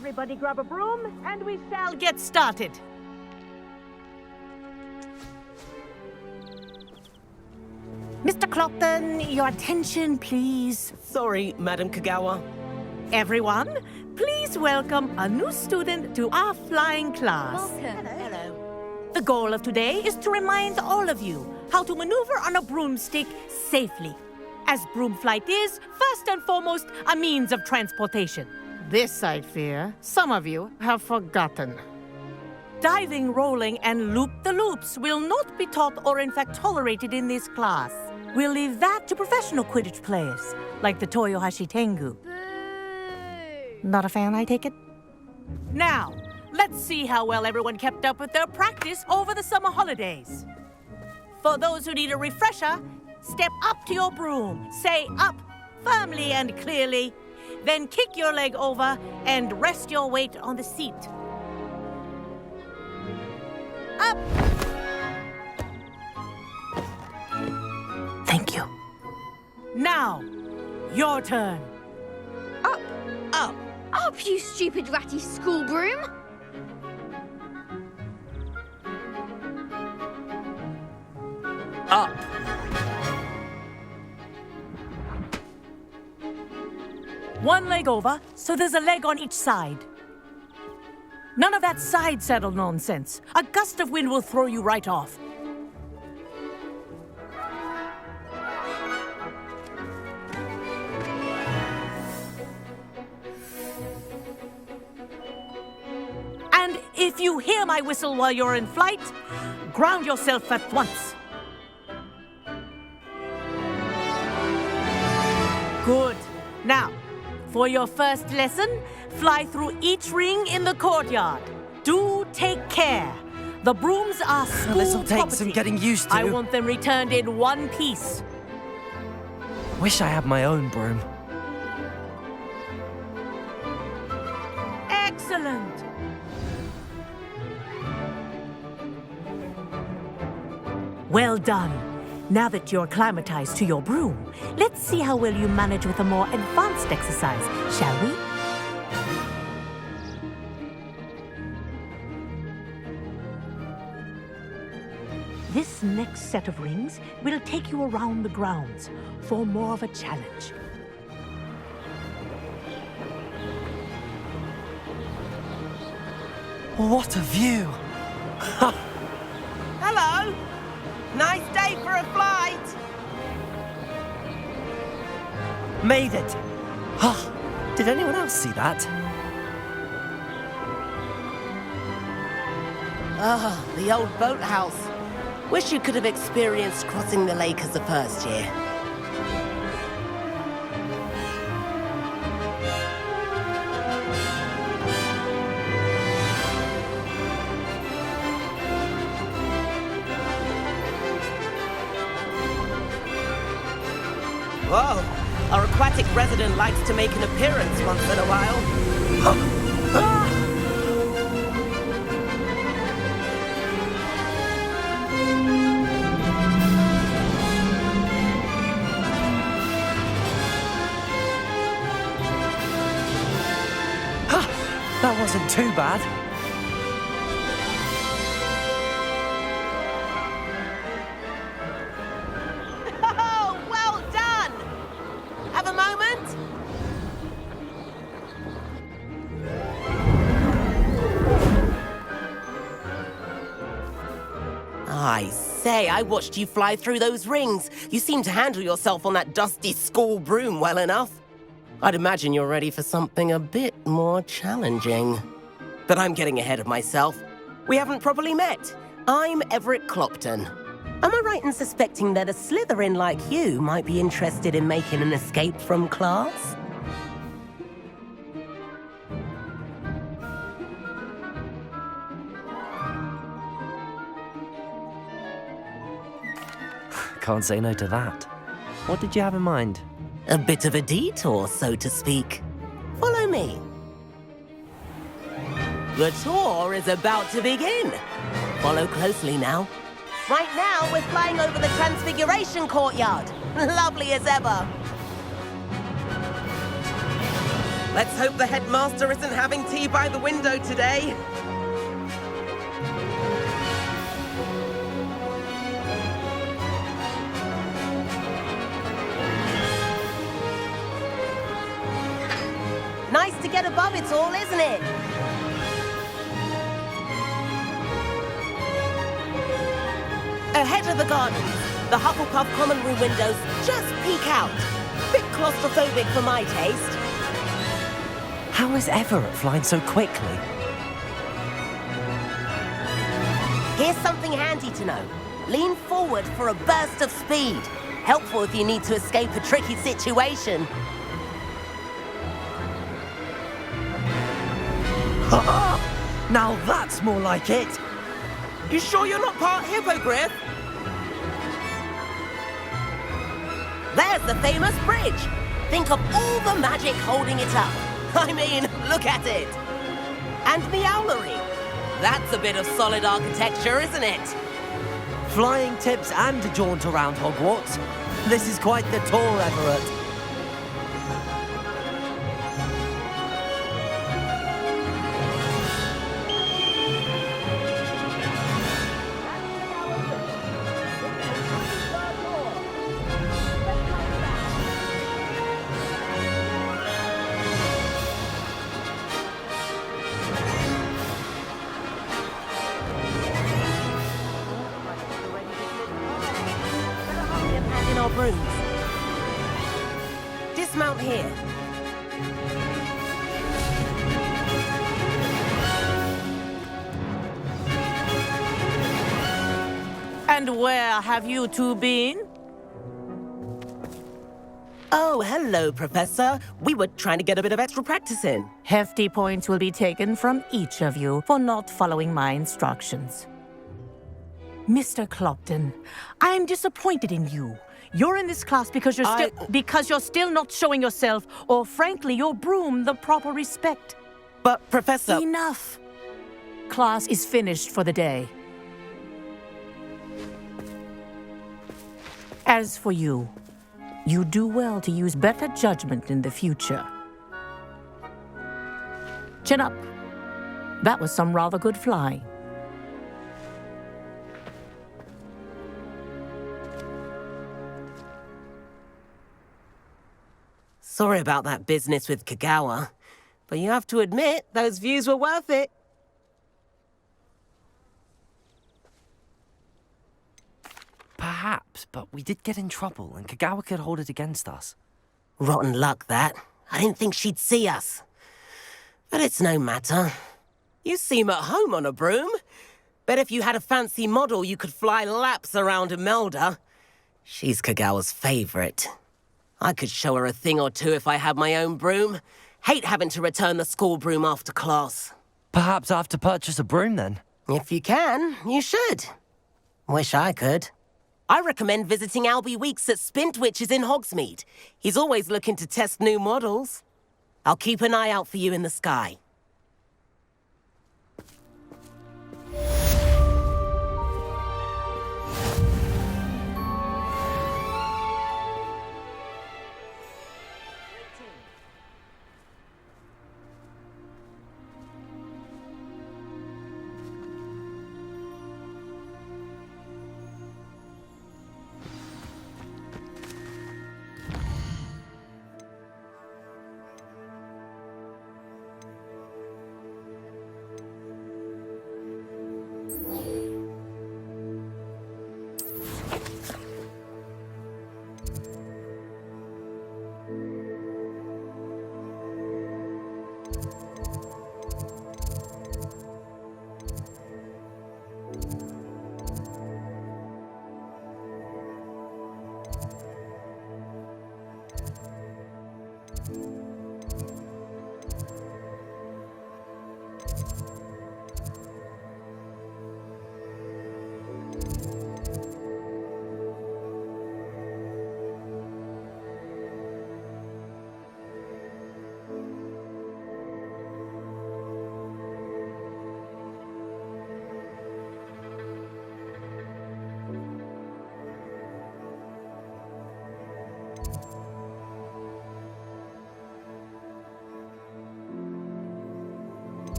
Everybody grab a broom, and we shall get started. Mr. Clopton, your attention, please. Sorry, Madam Kagawa. Everyone, please welcome a new student to our flying class. Welcome. Hello. The goal of today is to remind all of you how to maneuver on a broomstick safely, as broom flight is, first and foremost, a means of transportation. This, I fear, some of you have forgotten. Diving, rolling, and loop-the-loops will not be taught or in fact tolerated in this class. We'll leave that to professional Quidditch players, like the Toyohashi Tengu. Boo! Not a fan, I take it? Now, let's see how well everyone kept up with their practice over the summer holidays. For those who need a refresher, step up to your broom, say up firmly and clearly, then kick your leg over and rest your weight on the seat. Up! Thank you. Now, your turn. Up! Up. Up, you stupid ratty school broom! Up. One leg over, so there's a leg on each side. None of that side saddle nonsense. A gust of wind will throw you right off. And if you hear my whistle while you're in flight, ground yourself at once. Good. Now, for your first lesson, fly through each ring in the courtyard. Do take care. The brooms are school This'll take property. some getting used to. I want them returned in one piece. Wish I had my own broom. Excellent. Well done. Now that you're acclimatized to your broom, let's see how well you manage with a more advanced exercise, shall we? This next set of rings will take you around the grounds for more of a challenge. What a view! Hello! Nice day for a flight! Made it! Did anyone else see that? Ah, the old boathouse. Wish you could have experienced crossing the lake as a first year. Whoa! Our aquatic resident likes to make an appearance once in a while. That wasn't too bad. Oh, well done! Have a moment? I say, I watched you fly through those rings. You seem to handle yourself on that dusty school broom well enough. I'd imagine you're ready for something a bit more challenging. But I'm getting ahead of myself. We haven't properly met. I'm Everett Clopton. Am I right in suspecting that a Slytherin like you might be interested in making an escape from class? Can't say no to that. What did you have in mind? A bit of a detour, so to speak. Follow me. The tour is about to begin. Follow closely now. Right now, we're flying over the Transfiguration Courtyard. Lovely as ever. Let's hope the headmaster isn't having tea by the window today. Nice to get above it all, isn't it? Ahead of the gardens, the Hufflepuff common room windows just peek out. Bit claustrophobic for my taste. How is Everett flying so quickly? Here's something handy to know. Lean forward for a burst of speed. Helpful if you need to escape a tricky situation. Now that's more like it! You sure you're not part hippogriff? There's the famous bridge. Think of all the magic holding it up. I mean, look at it. And the owlery. That's a bit of solid architecture, isn't it? Flying tips and a jaunt around Hogwarts. This is quite the tour, Everett. In our brooms. Dismount here. And where have you two been? Oh, hello, Professor. We were trying to get a bit of extra practice in. Hefty points will be taken from each of you for not following my instructions. Mr. Clopton, I'm disappointed in you. You're in this class because you're still not showing yourself, or frankly, your broom, the proper respect. But, Professor... Enough. Class is finished for the day. As for you, you do well to use better judgment in the future. Chin up. That was some rather good flying. Sorry about that business with Kagawa, but you have to admit, those views were worth it. Perhaps, but we did get in trouble, and Kagawa could hold it against us. Rotten luck, that. I didn't think she'd see us. But it's no matter. You seem at home on a broom. Bet if you had a fancy model, you could fly laps around Imelda. She's Kagawa's favorite. I could show her a thing or two if I had my own broom. Hate having to return the school broom after class. Perhaps I have to purchase a broom then? If you can, you should. Wish I could. I recommend visiting Albie Weeks at Spintwitches in Hogsmeade. He's always looking to test new models. I'll keep an eye out for you in the sky.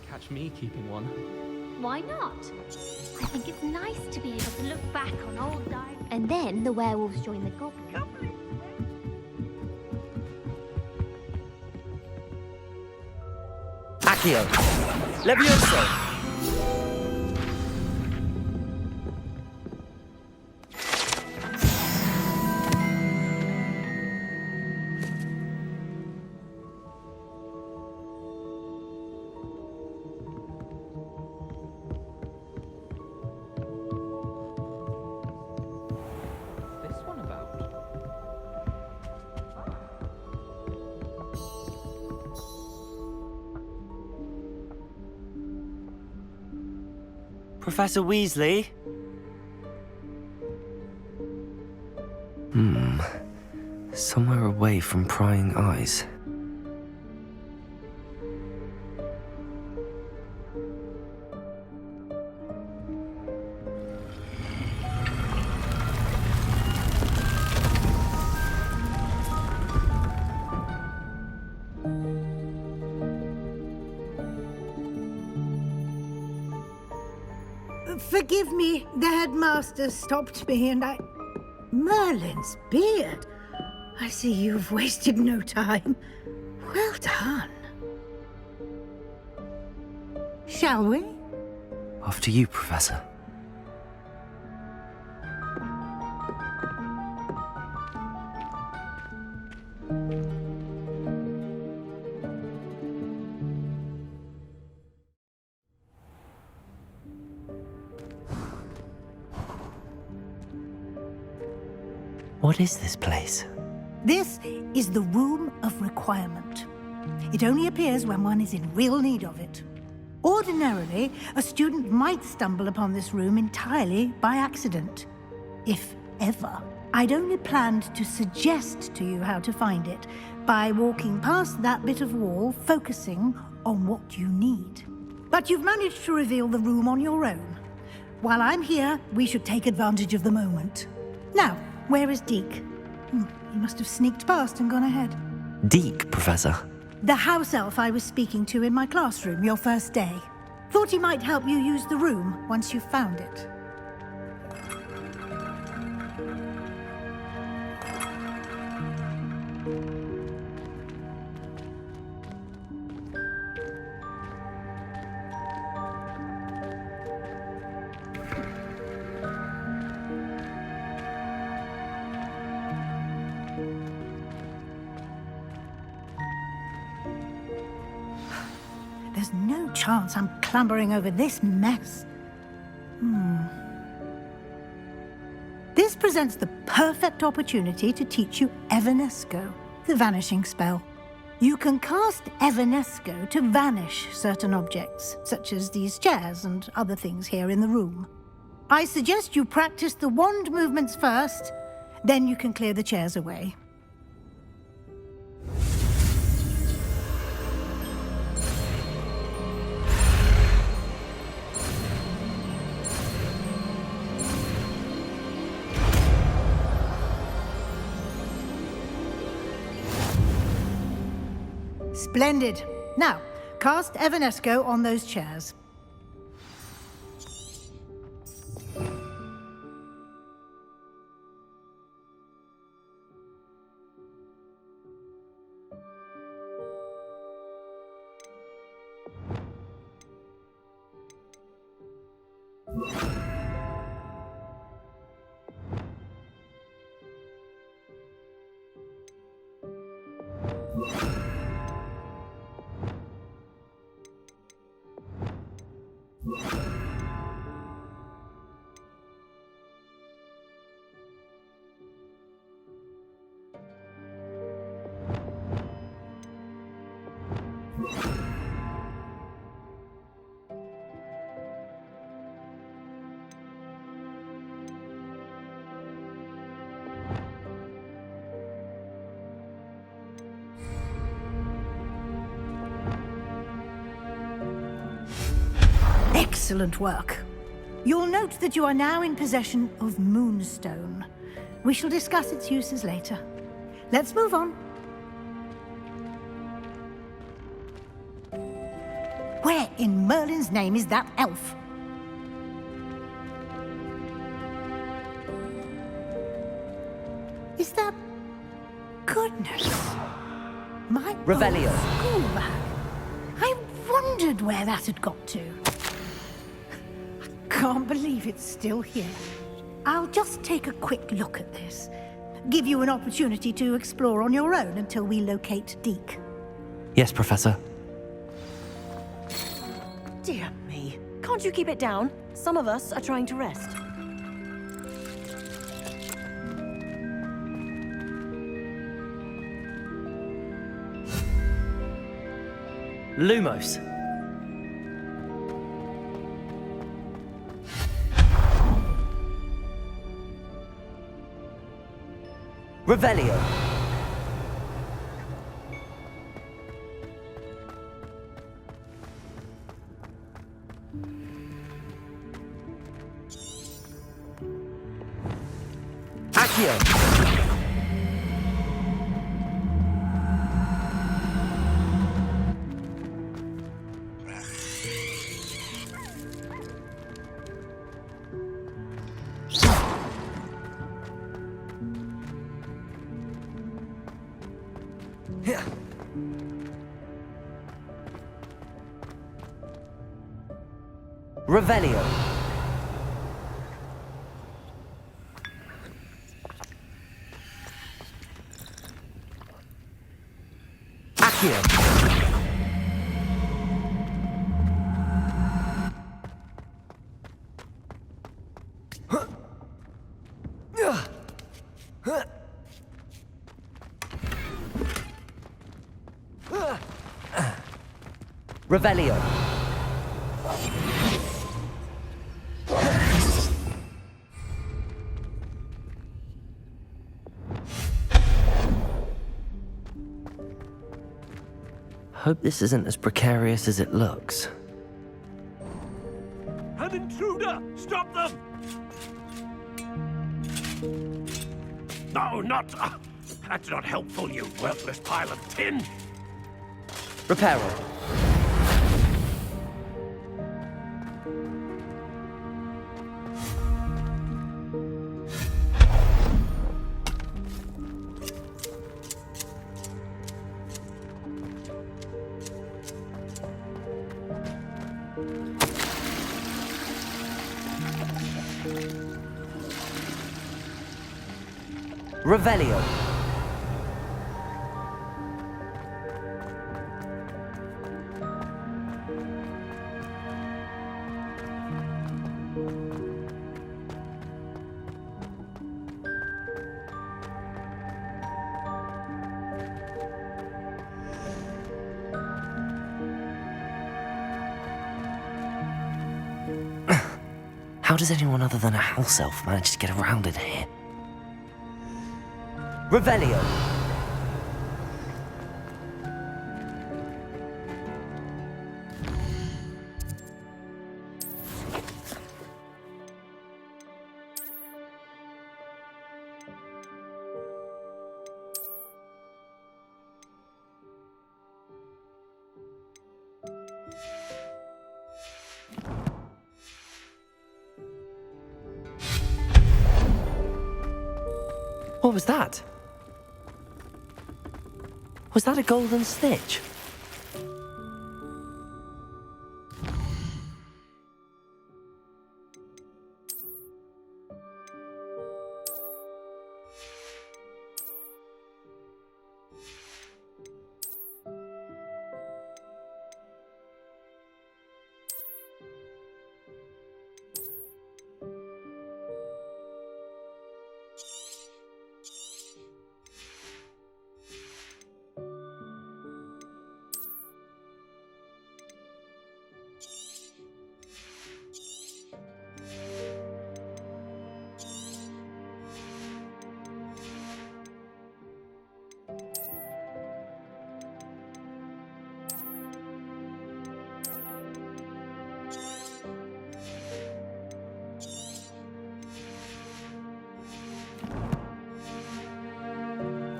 catch me keeping one. Why not? I think it's nice to be able to look back on old diaries. And then the werewolves join the goblins. Accio! Levioso! This one about? Professor Weasley? Somewhere away from prying eyes. Forgive me, the headmaster stopped me and Merlin's beard. I see you've wasted no time. Well done. Shall we? After you, Professor. What is this place? This is the Room of Requirement. It only appears when one is in real need of it. Ordinarily, a student might stumble upon this room entirely by accident, if ever. I'd only planned to suggest to you how to find it by walking past that bit of wall, focusing on what you need. But you've managed to reveal the room on your own. While I'm here, we should take advantage of the moment. Now, where is Deke? He must have sneaked past and gone ahead. Deke, Professor. The house elf I was speaking to in my classroom your first day. Thought he might help you use the room once you've found it. There's no chance I'm clambering over this mess. This presents the perfect opportunity to teach you Evanesco, the vanishing spell. You can cast Evanesco to vanish certain objects, such as these chairs and other things here in the room. I suggest you practice the wand movements first, then you can clear the chairs away. Splendid. Now, cast Evanesco on those chairs. Excellent work. You'll note that you are now in possession of Moonstone. We shall discuss its uses later. Let's move on. Where in Merlin's name is that elf? Is that... Goodness. My Revelio. old school bag. I wondered where that had got to. I can't believe it's still here. I'll just take a quick look at this. Give you an opportunity to explore on your own until we locate Deke. Yes, Professor. Dear me. Can't you keep it down? Some of us are trying to rest. Lumos. Revelio. Accio. Revelio. Accio. Revelio. Hope this isn't as precarious as it looks. An intruder! Stop them! No, not... that's not helpful, you worthless pile of tin! Reparo. Revelio. How does anyone other than a house elf manage to get around in here? Revelio. What was that? Was that a golden snitch?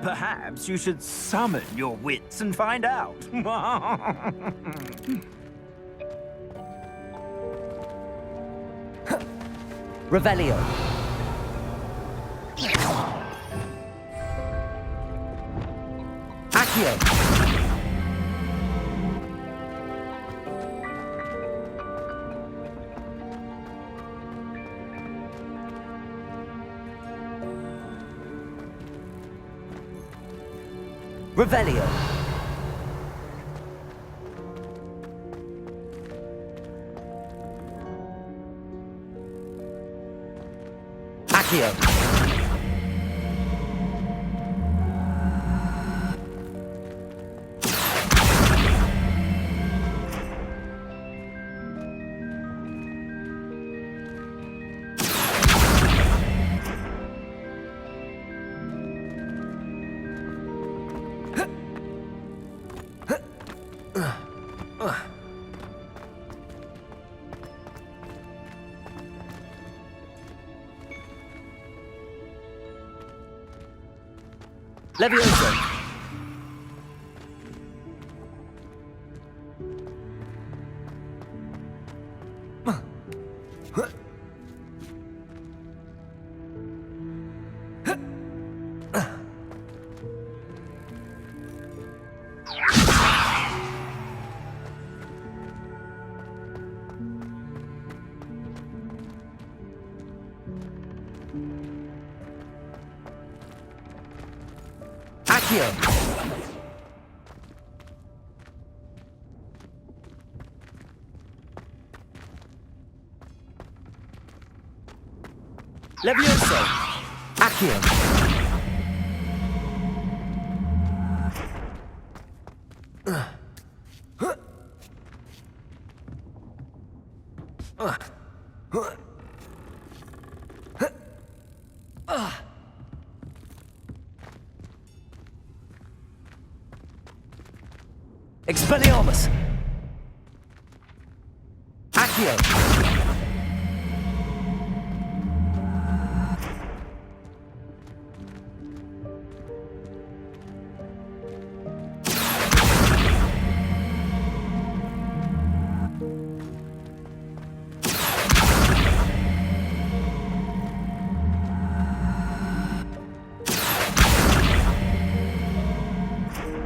Perhaps you should summon your wits and find out. Revelio. Accio. Revelio. Accio. Levioso. Accio. Levioso. Accio. Expelliarmus! Accio!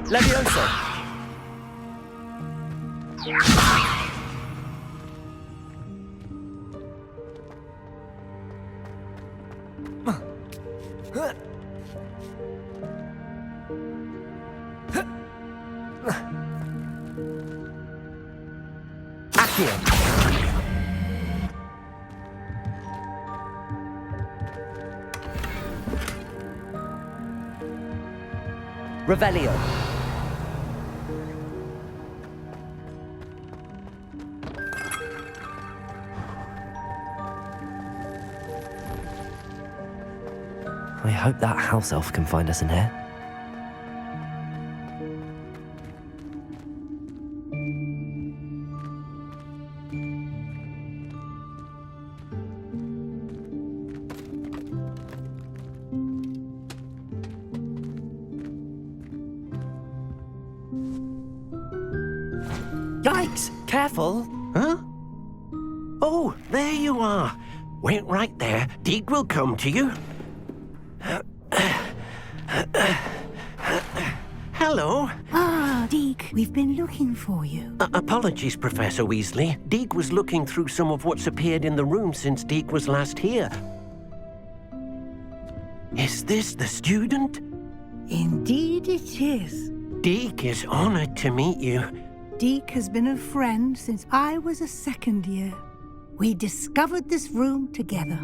Levioso! Accio! Revelio! I hope that house elf can find us in here. Yikes! Careful! Huh? Oh, there you are. Wait right there. Deek will come to you. Hello. Ah, Deke, we've been looking for you. Apologies, Professor Weasley. Deek was looking through some of what's appeared in the room since Deek was last here. Is this the student? Indeed it is. Deek is honored to meet you. Deke has been a friend since I was a second year. We discovered this room together.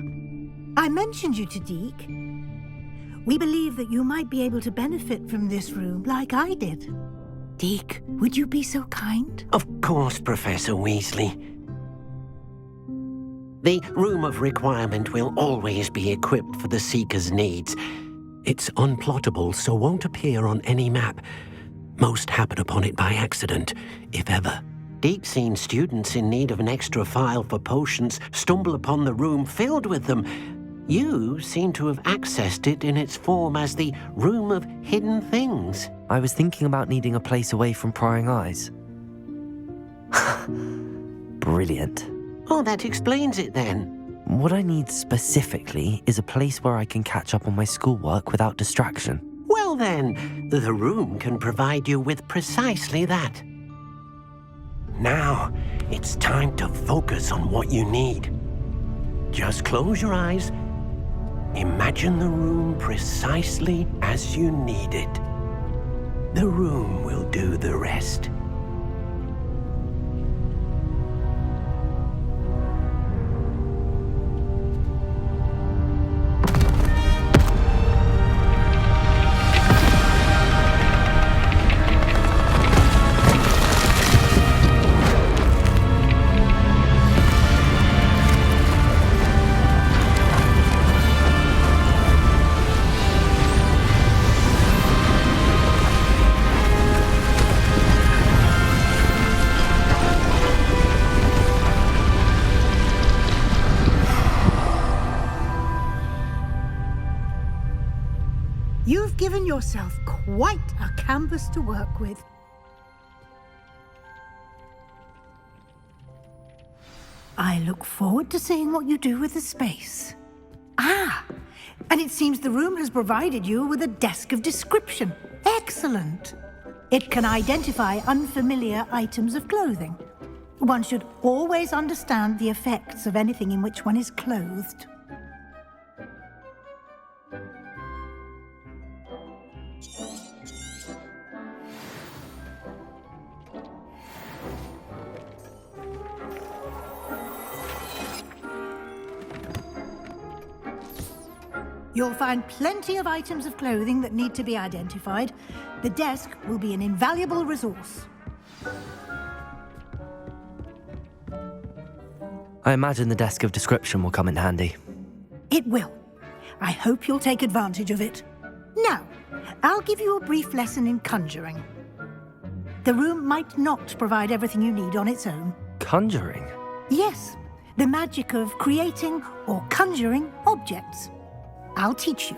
I mentioned you to Deke. We believe that you might be able to benefit from this room like I did. Deke, would you be so kind? Of course, Professor Weasley. The Room of Requirement will always be equipped for the Seeker's needs. It's unplottable, so won't appear on any map. Most happen upon it by accident, if ever. Deke's seen students in need of an extra file for potions stumble upon the room filled with them. You seem to have accessed it in its form as the Room of Hidden Things. I was thinking about needing a place away from prying eyes. Brilliant. Oh, that explains it then. What I need specifically is a place where I can catch up on my schoolwork without distraction. Well then, the room can provide you with precisely that. Now, it's time to focus on what you need. Just close your eyes. Imagine the room precisely as you need it. The room will do the rest. You've given yourself quite a canvas to work with. I look forward to seeing what you do with the space. Ah, and it seems the room has provided you with a desk of description. Excellent. It can identify unfamiliar items of clothing. One should always understand the effects of anything in which one is clothed. You'll find plenty of items of clothing that need to be identified. The desk will be an invaluable resource. I imagine the desk of description will come in handy. It will. I hope you'll take advantage of it. Now, I'll give you a brief lesson in conjuring. The room might not provide everything you need on its own. Conjuring? Yes, the magic of creating or conjuring objects. I'll teach you.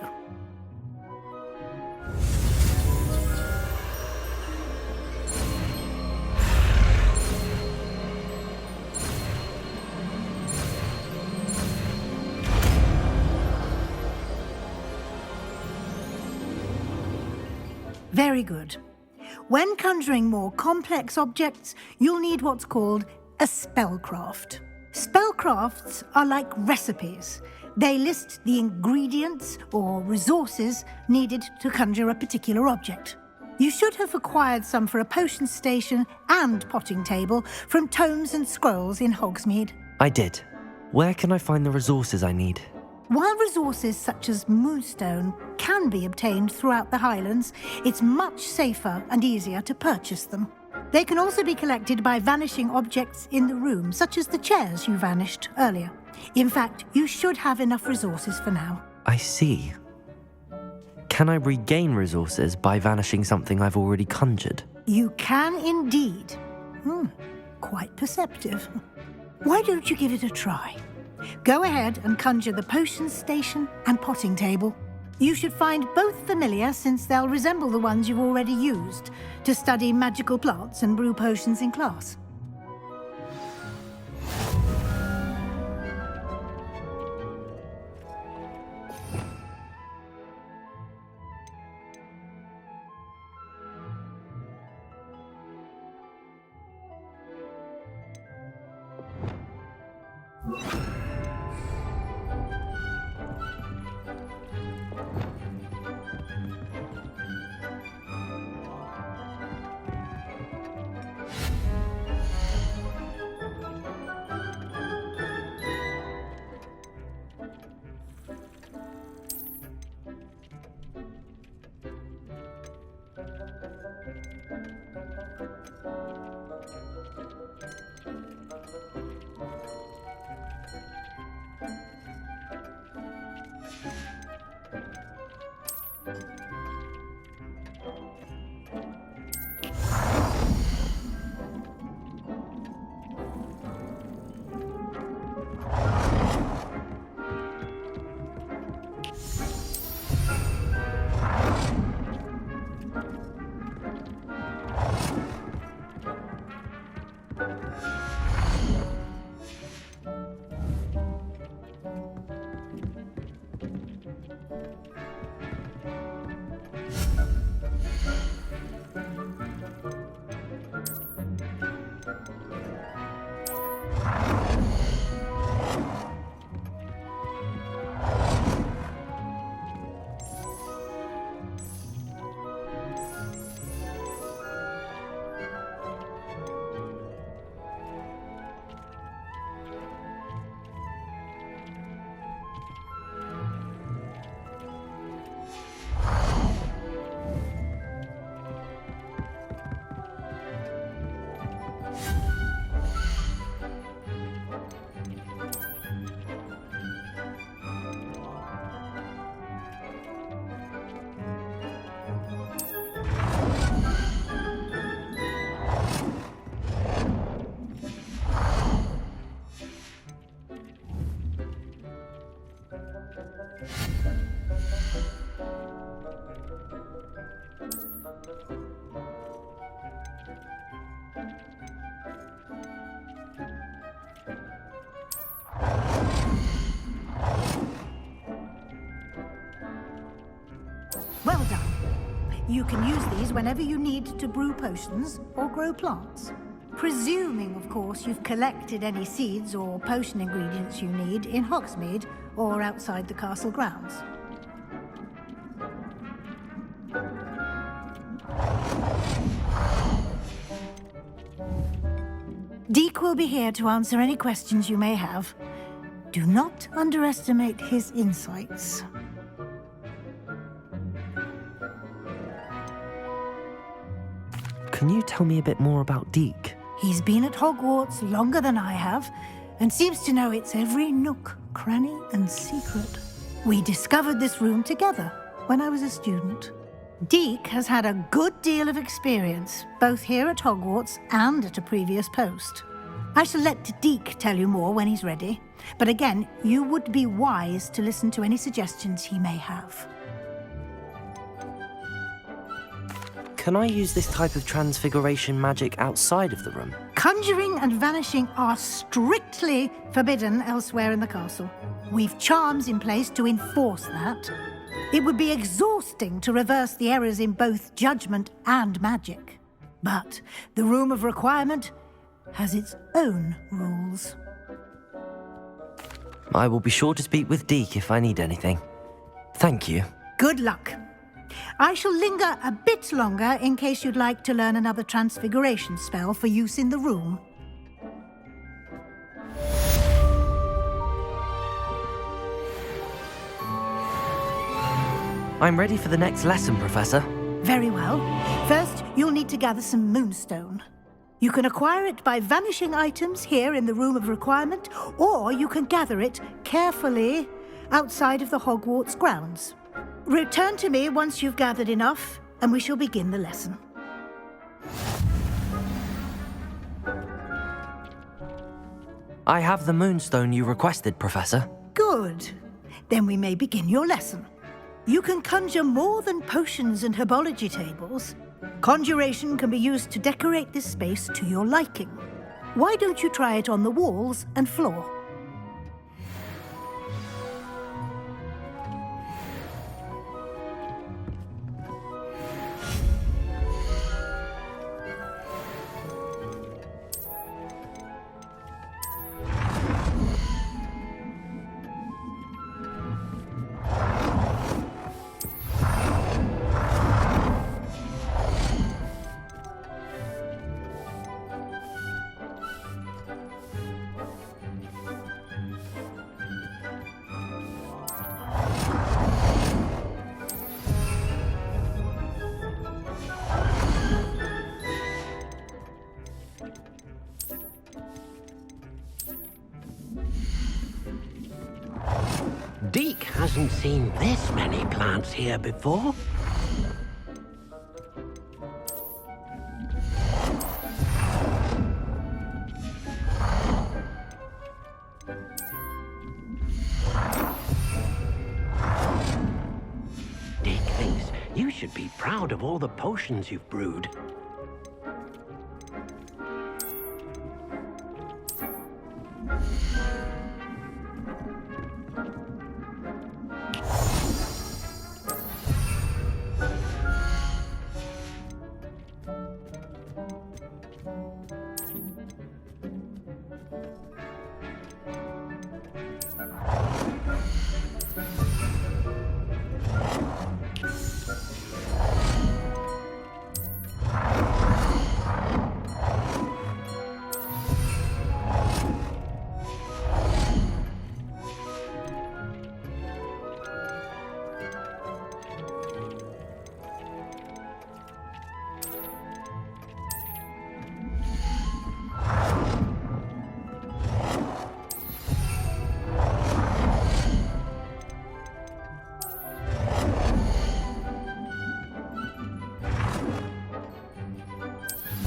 Very good. When conjuring more complex objects, you'll need what's called a spellcraft. Spellcrafts are like recipes. They list the ingredients or resources needed to conjure a particular object. You should have acquired some for a potion station and potting table from tomes and scrolls in Hogsmeade. I did. Where can I find the resources I need? While resources such as moonstone can be obtained throughout the Highlands, it's much safer and easier to purchase them. They can also be collected by vanishing objects in the room, such as the chairs you vanished earlier. In fact, you should have enough resources for now. I see. Can I regain resources by vanishing something I've already conjured? You can indeed. Quite perceptive. Why don't you give it a try? Go ahead and conjure the potion station and potting table. You should find both familiar, since they'll resemble the ones you've already used to study magical plants and brew potions in class. Well done. You can use these whenever you need to brew potions or grow plants. Presuming, of course, you've collected any seeds or potion ingredients you need in Hogsmeade or outside the castle grounds. Deek will be here to answer any questions you may have. Do not underestimate his insights. Can you tell me a bit more about Deek? He's been at Hogwarts longer than I have, and seems to know its every nook, cranny, and secret. We discovered this room together when I was a student. Deek has had a good deal of experience, both here at Hogwarts and at a previous post. I shall let Deek tell you more when he's ready, but again, you would be wise to listen to any suggestions he may have. Can I use this type of transfiguration magic outside of the room? Conjuring and vanishing are strictly forbidden elsewhere in the castle. We've charms in place to enforce that. It would be exhausting to reverse the errors in both judgment and magic. But the Room of Requirement has its own rules. I will be sure to speak with Deek if I need anything. Thank you. Good luck. I shall linger a bit longer in case you'd like to learn another transfiguration spell for use in the room. I'm ready for the next lesson, Professor. Very well. First, you'll need to gather some moonstone. You can acquire it by vanishing items here in the Room of Requirement, or you can gather it carefully outside of the Hogwarts grounds. Return to me once you've gathered enough, and we shall begin the lesson. I have the moonstone you requested, Professor. Good. Then we may begin your lesson. You can conjure more than potions and herbology tables. Conjuration can be used to decorate this space to your liking. Why don't you try it on the walls and floor? Deek hasn't seen this many plants here before. Deek thinks you should be proud of all the potions you've brewed.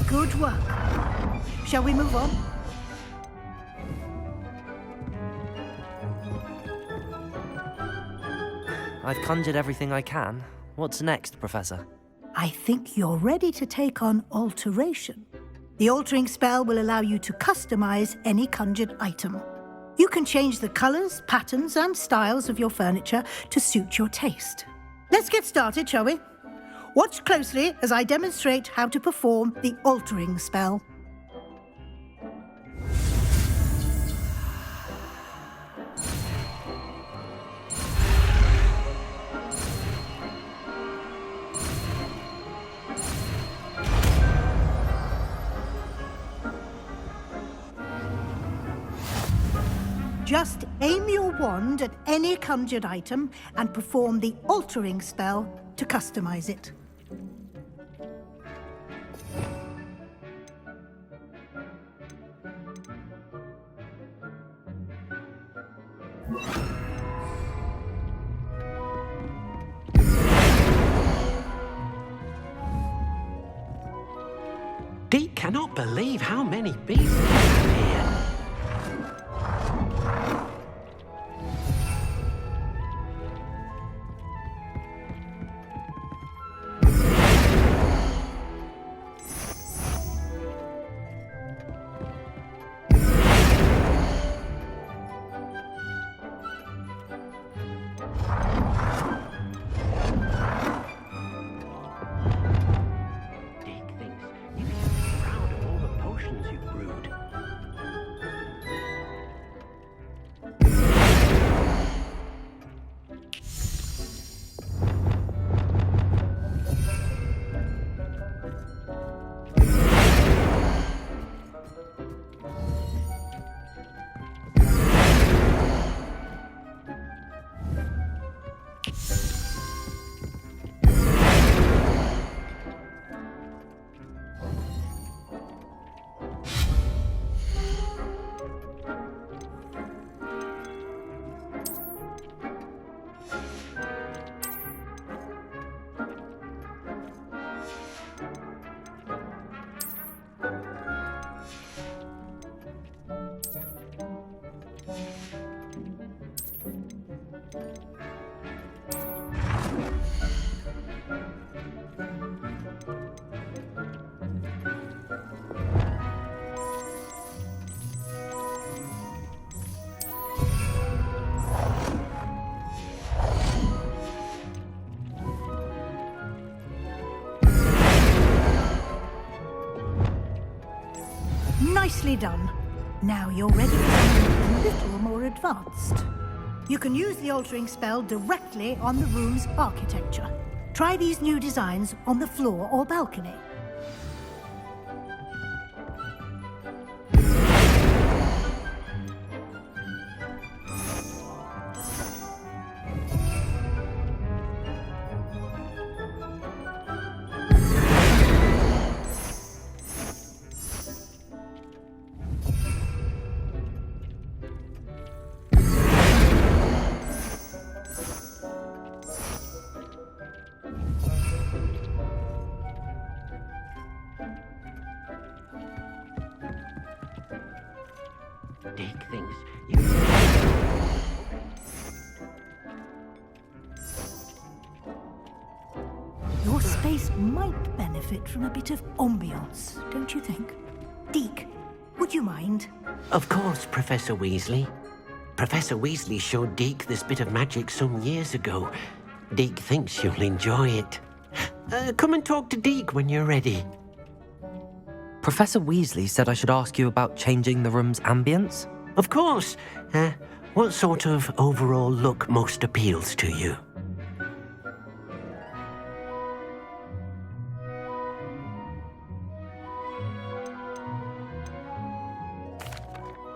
Good work. Shall we move on? I've conjured everything I can. What's next, Professor? I think you're ready to take on alteration. The altering spell will allow you to customize any conjured item. You can change the colors, patterns, and styles of your furniture to suit your taste. Let's get started, shall we? Watch closely as I demonstrate how to perform the altering spell. Just aim your wand at any conjured item and perform the altering spell to customize it. Deke cannot believe how many beasts we have here. Nicely done. Now you're ready for something a little more advanced. You can use the altering spell directly on the room's architecture. Try these new designs on the floor or balcony. Deke thinks you... Your space might benefit from a bit of ambiance, don't you think? Deke, would you mind? Of course, Professor Weasley. Professor Weasley showed Deke this bit of magic some years ago. Deke thinks you'll enjoy it. Come and talk to Deke when you're ready. Professor Weasley said I should ask you about changing the room's ambience? Of course. What sort of overall look most appeals to you?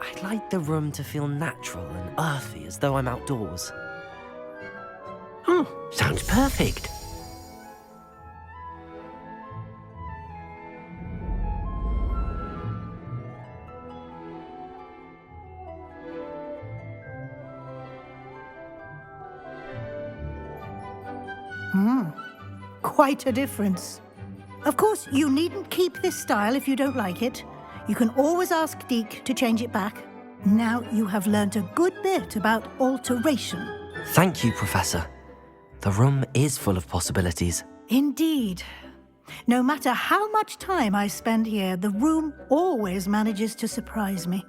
I'd like the room to feel natural and earthy, as though I'm outdoors. Oh, sounds perfect. Quite a difference. Of course, you needn't keep this style if you don't like it. You can always ask Deke to change it back. Now you have learnt a good bit about alteration. Thank you, Professor. The room is full of possibilities. Indeed. No matter how much time I spend here, the room always manages to surprise me.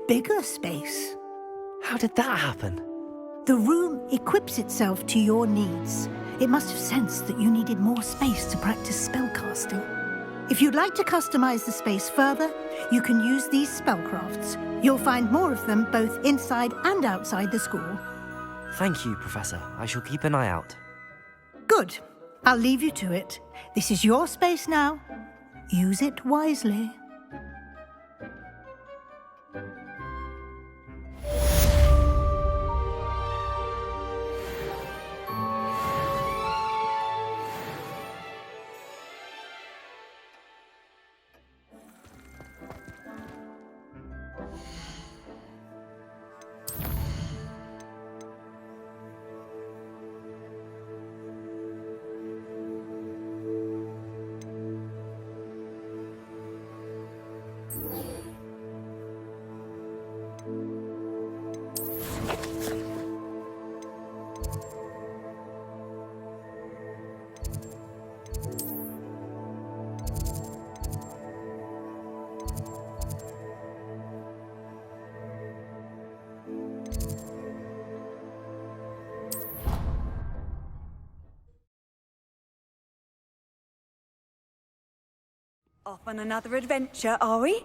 bigger space. How did that happen? The room equips itself to your needs. It must have sensed that you needed more space to practice spellcasting. If you'd like to customize the space further, you can use these spellcrafts. You'll find more of them both inside and outside the school. Thank you, Professor. I shall keep an eye out. Good. I'll leave you to it. This is your space now. Use it wisely. Off on another adventure, are we?